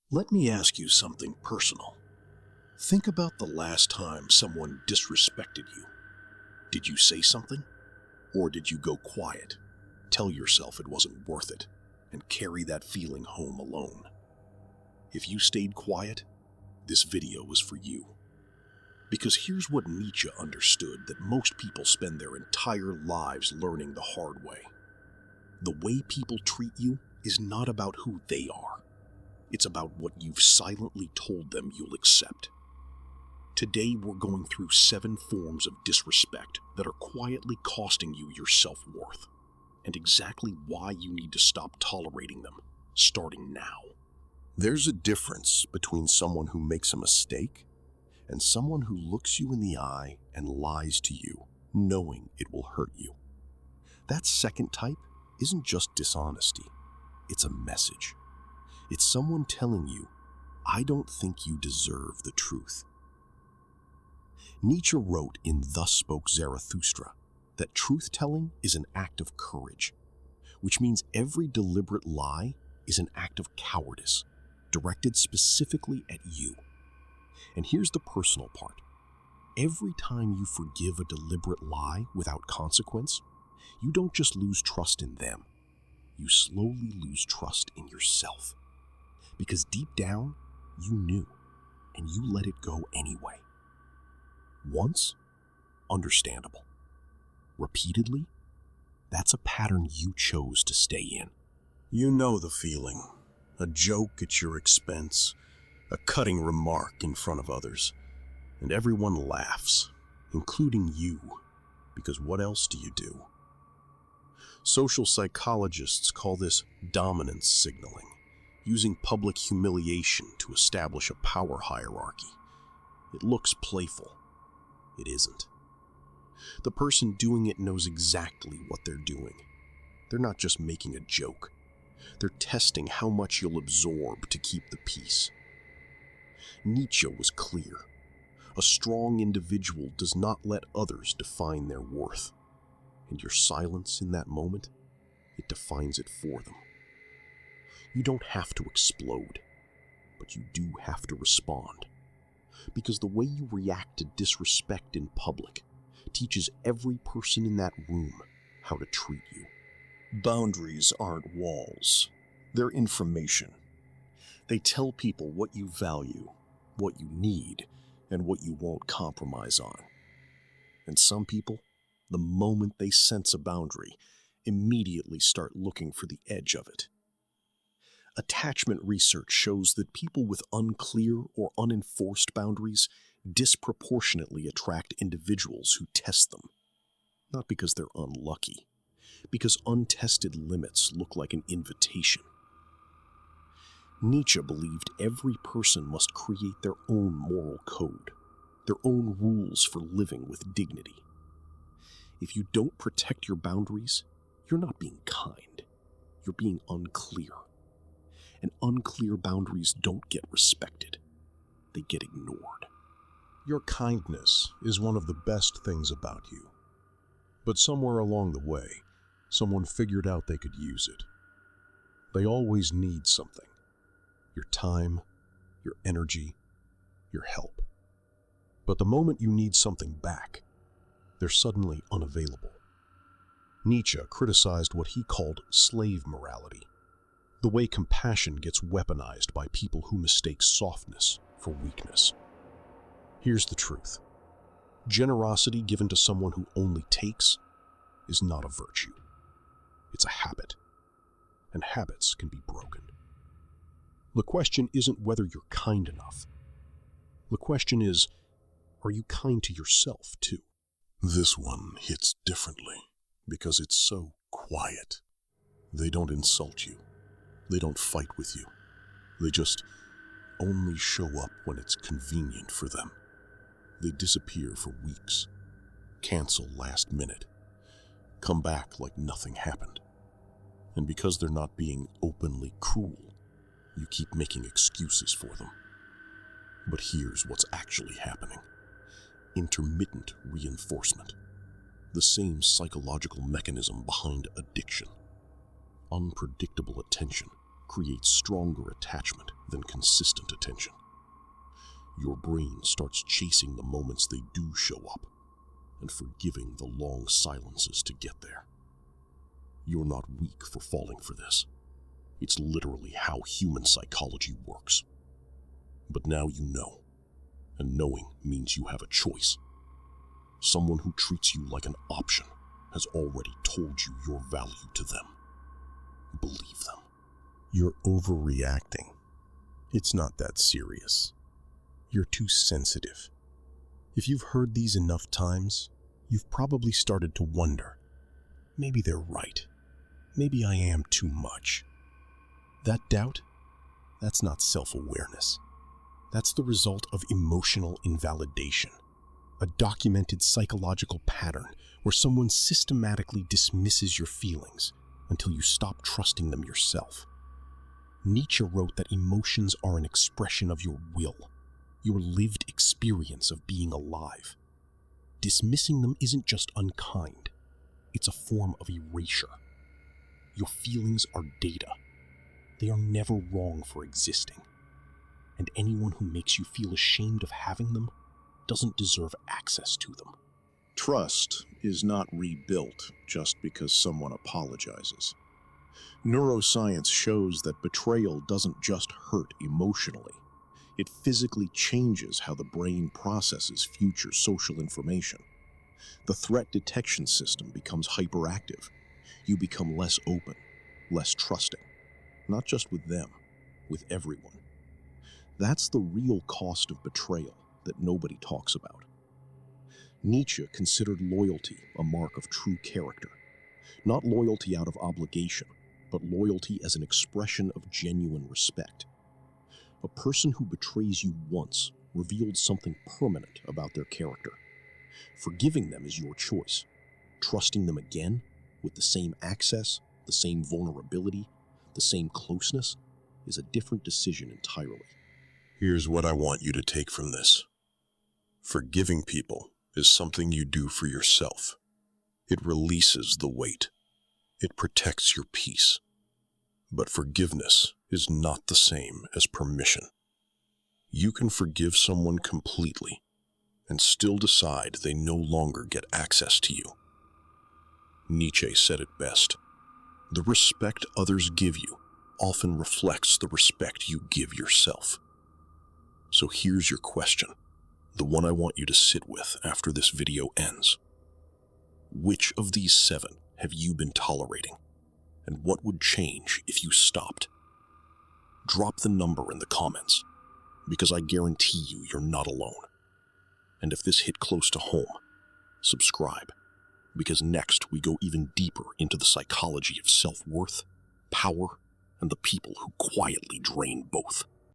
Let me ask you something personal. Think about the last time someone disrespected you. Did you say something? Or did you go quiet, tell yourself it wasn't worth it, and carry that feeling home alone? If you stayed quiet, this video was for you. Because here's what Nietzsche understood that most people spend their entire lives learning the hard way. The way people treat you is not about who they are. It's about what you've silently told them you'll accept. Today we're going through 7 forms of disrespect that are quietly costing you your self-worth, and exactly why you need to stop tolerating them, starting now. There's a difference between someone who makes a mistake and someone who looks you in the eye and lies to you, knowing it will hurt you. That second type isn't just dishonesty, it's a message. It's someone telling you, I don't think you deserve the truth. Nietzsche wrote in Thus Spoke Zarathustra that truth-telling is an act of courage, which means every deliberate lie is an act of cowardice, directed specifically at you. And here's the personal part. Every time you forgive a deliberate lie without consequence, you don't just lose trust in them, you slowly lose trust in yourself. Because deep down, you knew, and you let it go anyway. Once, understandable. Repeatedly, that's a pattern you chose to stay in. You know the feeling. A joke at your expense, a cutting remark in front of others, and everyone laughs, including you, because what else do you do? Social psychologists call this dominance signaling, using public humiliation to establish a power hierarchy. It looks playful. It isn't. The person doing it knows exactly what they're doing. They're not just making a joke. They're testing how much you'll absorb to keep the peace. Nietzsche was clear. A strong individual does not let others define their worth. And your silence in that moment, it defines it for them. You don't have to explode, but you do have to respond. Because the way you react to disrespect in public teaches every person in that room how to treat you. Boundaries aren't walls. They're information. They tell people what you value, what you need, and what you won't compromise on. And some people, the moment they sense a boundary, immediately start looking for the edge of it. Attachment research shows that people with unclear or unenforced boundaries disproportionately attract individuals who test them. Not because they're unlucky, because untested limits look like an invitation. Nietzsche believed every person must create their own moral code, their own rules for living with dignity. If you don't protect your boundaries, you're not being kind. You're being unclear. And unclear boundaries don't get respected. They get ignored. Your kindness is one of the best things about you. But somewhere along the way, someone figured out they could use it. They always need something. Your time, your energy, your help. But the moment you need something back, they're suddenly unavailable. Nietzsche criticized what he called slave morality, the way compassion gets weaponized by people who mistake softness for weakness. Here's the truth. Generosity given to someone who only takes is not a virtue. It's a habit, and habits can be broken. The question isn't whether you're kind enough. The question is, are you kind to yourself too? This one hits differently because it's so quiet. They don't insult you. They don't fight with you. They just only show up when it's convenient for them. They disappear for weeks, cancel last minute, come back like nothing happened. And because they're not being openly cruel, you keep making excuses for them. But here's what's actually happening. Intermittent reinforcement. The same psychological mechanism behind addiction. Unpredictable attention creates stronger attachment than consistent attention. Your brain starts chasing the moments they do show up and forgiving the long silences to get there. You're not weak for falling for this. It's literally how human psychology works. But now you know, and knowing means you have a choice. Someone who treats you like an option has already told you your value to them. Believe them. You're overreacting. It's not that serious. You're too sensitive. If you've heard these enough times, you've probably started to wonder, maybe they're right. Maybe I am too much. That doubt, that's not self-awareness. That's the result of emotional invalidation, a documented psychological pattern where someone systematically dismisses your feelings until you stop trusting them yourself. Nietzsche wrote that emotions are an expression of your will, your lived experience of being alive. Dismissing them isn't just unkind, it's a form of erasure. Your feelings are data. They are never wrong for existing. And anyone who makes you feel ashamed of having them doesn't deserve access to them. Trust is not rebuilt just because someone apologizes. Neuroscience shows that betrayal doesn't just hurt emotionally. It physically changes how the brain processes future social information. The threat detection system becomes hyperactive. You become less open, less trusting, not just with them, with everyone. That's the real cost of betrayal that nobody talks about. Nietzsche considered loyalty a mark of true character, not loyalty out of obligation, but loyalty as an expression of genuine respect. A person who betrays you once revealed something permanent about their character. Forgiving them is your choice. Trusting them again, with the same access, the same vulnerability, the same closeness, is a different decision entirely. Here's what I want you to take from this. Forgiving people is something you do for yourself. It releases the weight. It protects your peace. But forgiveness is not the same as permission. You can forgive someone completely and still decide they no longer get access to you. Nietzsche said it best. The respect others give you often reflects the respect you give yourself. So here's your question, the one I want you to sit with after this video ends. Which of these 7 have you been tolerating? And what would change if you stopped? Drop the number in the comments, because I guarantee you're not alone. And if this hit close to home, subscribe, because next we go even deeper into the psychology of self-worth, power, and the people who quietly drain both.